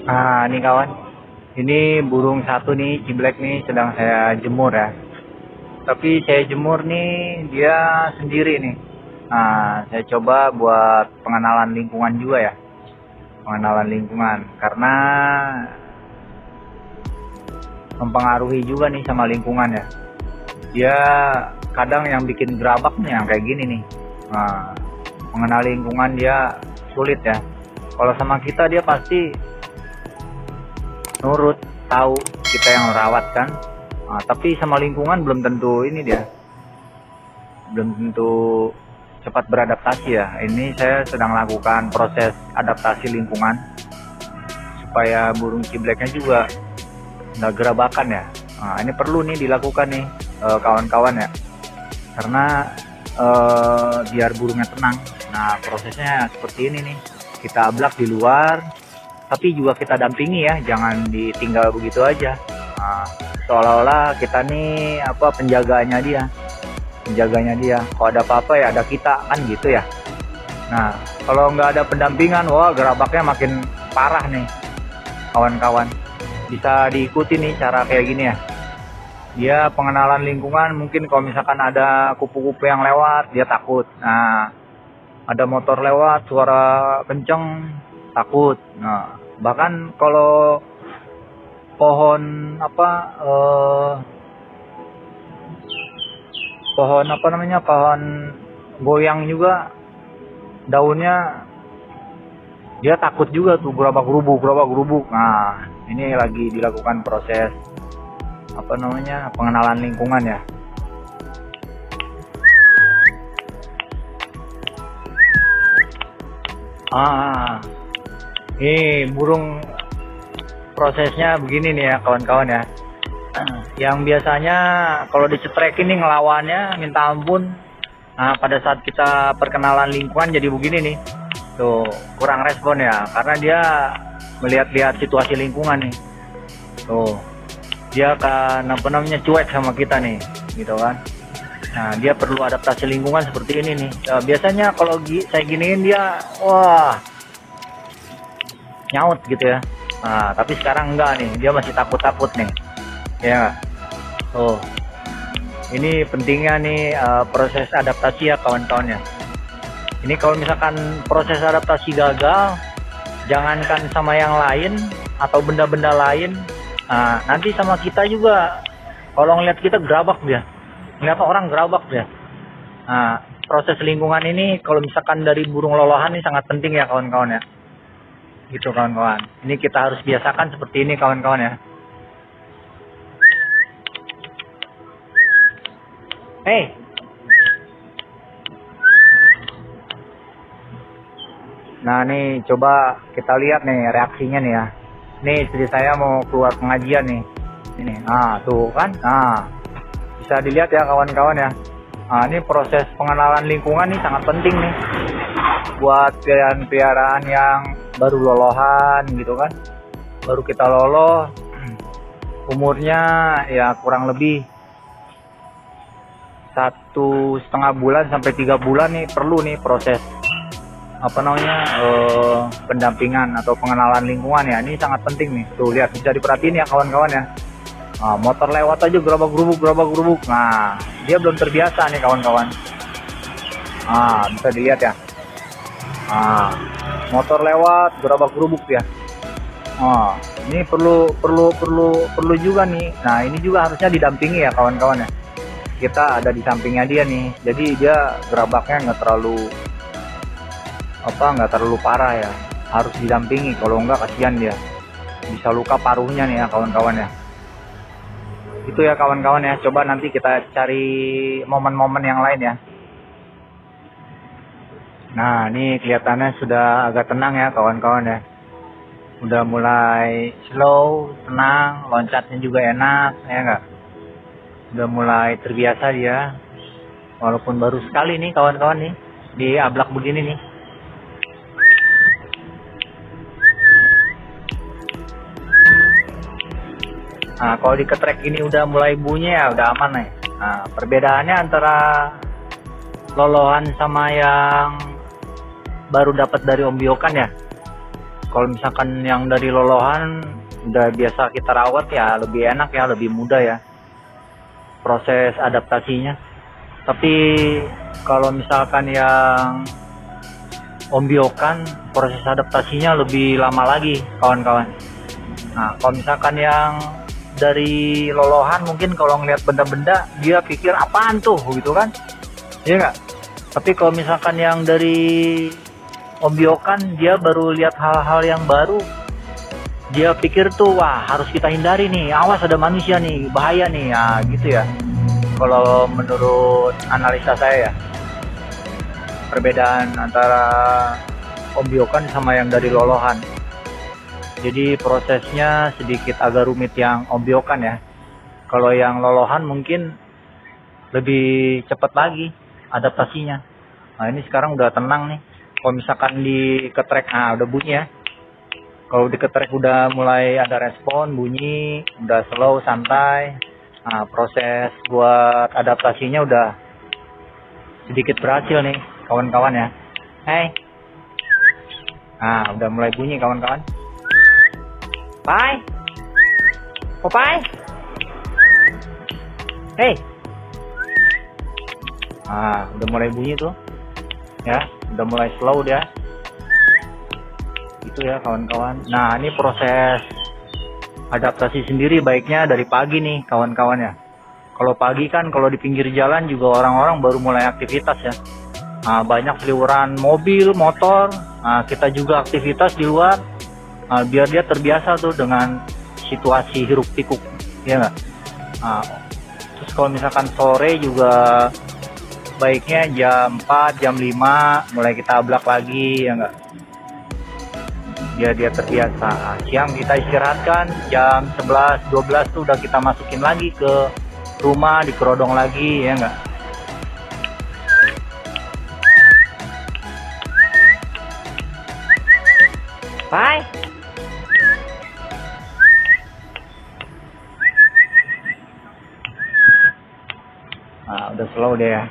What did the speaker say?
Nah, ini kawan. Ini burung satu nih, ciblek nih sedang saya jemur ya. Tapi saya jemur nih dia sendiri nih. Nah, saya coba buat pengenalan lingkungan juga ya. Pengenalan lingkungan karena mempengaruhi juga nih sama lingkungan ya. Dia kadang yang bikin gerabak nih yang kayak gini nih. Nah, mengenal lingkungan dia sulit ya. Kalau sama kita dia pasti nurut, tahu kita yang merawat kan. Nah, tapi sama lingkungan belum tentu ini dia. Belum tentu cepat beradaptasi ya. Ini saya sedang lakukan proses adaptasi lingkungan supaya burung cibleknya juga nggak gerabakan ya. Nah, ini perlu nih dilakukan nih kawan-kawan ya. Karena biar burungnya tenang. Nah, prosesnya seperti ini nih. Kita ablak di luar, tapi juga kita dampingi ya, jangan ditinggal begitu aja. Nah, seolah-olah kita nih penjaganya dia. Kalau ada apa-apa ya ada kita kan gitu ya. Nah, kalau nggak ada pendampingan, wah gerabaknya makin parah nih kawan-kawan. Bisa diikuti nih cara kayak gini ya. Dia pengenalan lingkungan, mungkin kalau misalkan ada kupu-kupu yang lewat dia takut. Nah, ada motor lewat suara kenceng takut. Nah, bahkan kalau pohon pohon goyang juga daunnya dia takut juga tuh, gerabak gerubuk. Nah, ini lagi dilakukan proses pengenalan lingkungan ya. Ini burung prosesnya begini nih ya kawan-kawan ya. Yang biasanya kalau dicetrek ini ngelawannya minta ampun. Nah, pada saat kita perkenalan lingkungan jadi begini nih. Tuh, kurang respon ya karena dia melihat-lihat situasi lingkungan nih. Tuh. Dia akan cuek sama kita nih, gitu kan. Nah, dia perlu adaptasi lingkungan seperti ini nih. Biasanya kalau saya giniin dia, wah, nyaut gitu ya. Nah, tapi sekarang enggak nih, dia masih takut-takut nih. Ya, oh, ini pentingnya nih proses adaptasi ya kawan-kawan ya. Ini kalau misalkan proses adaptasi gagal, jangankan sama yang lain atau benda-benda lain, nah, nanti sama kita juga. Kalau ngeliat kita gerabak dia. Ngeliat orang gerabak ya. Nah, proses lingkungan ini kalau misalkan dari burung lolohan ini sangat penting ya kawan-kawan ya. Gitu kawan-kawan. Ini kita harus biasakan seperti ini kawan-kawan ya. Hey. Nah, nih coba kita lihat nih reaksinya nih ya. Nih istri saya mau keluar pengajian nih. Ini. Nah, tuh kan. Nah, bisa dilihat ya kawan-kawan ya. Nah, ini proses pengenalan lingkungan nih sangat penting nih buat peliharaan yang baru lolohan gitu kan. Baru kita loloh, umurnya ya kurang lebih 1,5 bulan sampai 3 bulan nih perlu nih proses pendampingan atau pengenalan lingkungan ya. Ini sangat penting nih. Tuh lihat, bisa diperhatiin ya kawan-kawan ya. Nah, motor lewat aja gerabak gerubuk. Nah, dia belum terbiasa nih kawan-kawan. Nah, bisa dilihat ya. Nah, motor lewat gerabak gerubuk ya. Nah, ini perlu juga nih. Nah, ini juga harusnya didampingi ya kawan-kawan ya. Kita ada di sampingnya dia nih. Jadi dia gerabaknya nggak terlalu parah ya. Harus didampingi, kalau enggak kasihan dia. Bisa luka paruhnya nih ya kawan-kawan ya. Itu ya kawan-kawan ya, coba nanti kita cari momen-momen yang lain ya. Nah, ini kelihatannya sudah agak tenang ya kawan-kawan ya. Udah mulai slow, tenang, loncatnya juga enak ya enggak. Udah mulai terbiasa dia. Walaupun baru sekali nih kawan-kawan nih di ablak begini nih. Nah, kalau diketrek ini udah mulai bunyi ya udah aman nih. Nah, perbedaannya antara lolohan sama yang baru dapat dari ombiokan ya. Kalau misalkan yang dari lolohan udah biasa kita rawat ya lebih enak ya, lebih mudah ya proses adaptasinya. Tapi kalau misalkan yang ombyokan, proses adaptasinya lebih lama lagi kawan-kawan. Nah kalau misalkan yang dari lolohan mungkin kalau ngeliat benda-benda dia pikir apaan tuh gitu kan, iya nggak? Tapi kalau misalkan yang dari ombyokan dia baru lihat hal-hal yang baru, dia pikir tuh wah harus kita hindari nih, awas ada manusia nih, bahaya nih ya gitu ya. Kalau menurut analisa saya ya, perbedaan antara ombyokan sama yang dari lolohan. Jadi prosesnya sedikit agak rumit yang ombyokan ya. Kalau yang lolohan mungkin lebih cepat lagi adaptasinya. Nah ini sekarang udah tenang nih. Kalau misalkan diketrek, udah bunyi ya. Kalau diketrek udah mulai ada respon, bunyi, udah slow, santai. Nah proses buat adaptasinya udah sedikit berhasil nih kawan-kawan ya. Hey. Nah udah mulai bunyi kawan-kawan. Pai. Popai. Hey. Nah udah mulai bunyi tuh. Ya, udah mulai slow dia. Itu ya kawan-kawan. Nah ini proses adaptasi sendiri baiknya dari pagi nih kawan-kawan ya. Kalau pagi kan kalau di pinggir jalan juga orang-orang baru mulai aktivitas ya. Nah, banyak seliweran mobil, motor. Nah, kita juga aktivitas di luar. Nah, biar dia terbiasa tuh dengan situasi hiruk pikuk, ya nggak? Nah, terus kalau misalkan sore juga baiknya jam 4, jam 5 mulai kita ablak lagi, ya nggak? Biar dia terbiasa. Siang kita istirahatkan, jam 11, 12 tuh udah kita masukin lagi ke rumah, dikerodong lagi, ya nggak? Bye. Nah, udah slow deh ya.